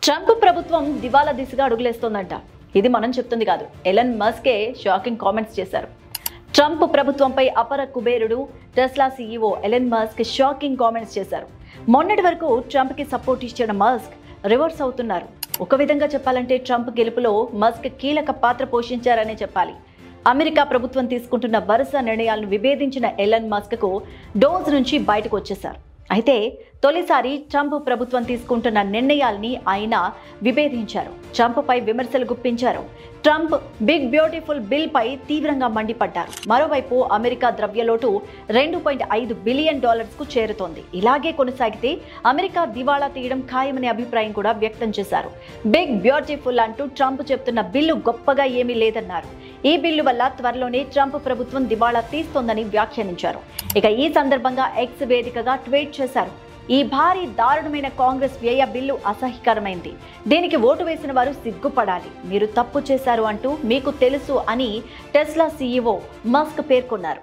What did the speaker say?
Trump ప్రభుత్వం దివాలా దిశగా అడుగులేస్తోందంట. ఇది మనం చెప్తుంది కాదు, ఎలన్ మస్కే షాకింగ్ కామెంట్స్ చేశారు. ట్రంప్ ప్రభుత్వంపై అపర కుబేరుడు Tesla CEO Elon Musk shocking comments చేశారు. మొన్నటి వరకు ట్రంప్కి సపోర్ట్ ఇచ్చిన మస్క్ రివర్స్ అవుతున్నారు. ఒక విధంగా చెప్పాలంటే ట్రంప్ గెలుపులో మస్క్ కీలక పాత్ర పోషించారనే చెప్పాలి. అమెరికా ప్రభుత్వం తీసుకుంటున్న వరుస నిర్ణయాలను విభేదించిన ఎలన్ మస్క్ డోజ్ నుంచి బయటకు వచ్చేశారు. అయితే తొలిసారి ట్రంప్ ప్రభుత్వం తీసుకుంటున్న నిర్ణయాల్ని ఆయన విభేదించారు. ట్రంప్పై విమర్శలు గుప్పించారు. ట్రంప్ బిగ్ బ్యూటిఫుల్ బిల్ పై తీవ్రంగా మండిపడ్డారు. మరోవైపు అమెరికా ద్రవ్యలోటు $2.5 బిలియన్ కు చేరుతోంది. ఇలాగే కొనసాగితే అమెరికా దివాళా తీయడం ఖాయమనే అభిప్రాయం కూడా వ్యక్తం చేశారు. బిగ్ బ్యూటిఫుల్ అంటూ ట్రంప్ చెప్తున్న బిల్లు గొప్పగా ఏమీ లేదన్నారు. ఈ బిల్లు వల్ల త్వరలోనే ట్రంప్ ప్రభుత్వం దివాళా తీస్తోందని వ్యాఖ్యానించారు. ఇక ఈ సందర్భంగా ఎక్స్ వేదికగా ట్వీట్ చేశారు. ఈ భారీ దారుణమైన కాంగ్రెస్ వ్యయ బిల్లు అసహ్యకరమైంది. దీనికి ఓటు వేసిన వారు సిగ్గుపడాలి. మీరు తప్పు చేశారు అంటూ మీకు తెలుసు అని టెస్లా సీఈఓ మస్క్ పేర్కొన్నారు.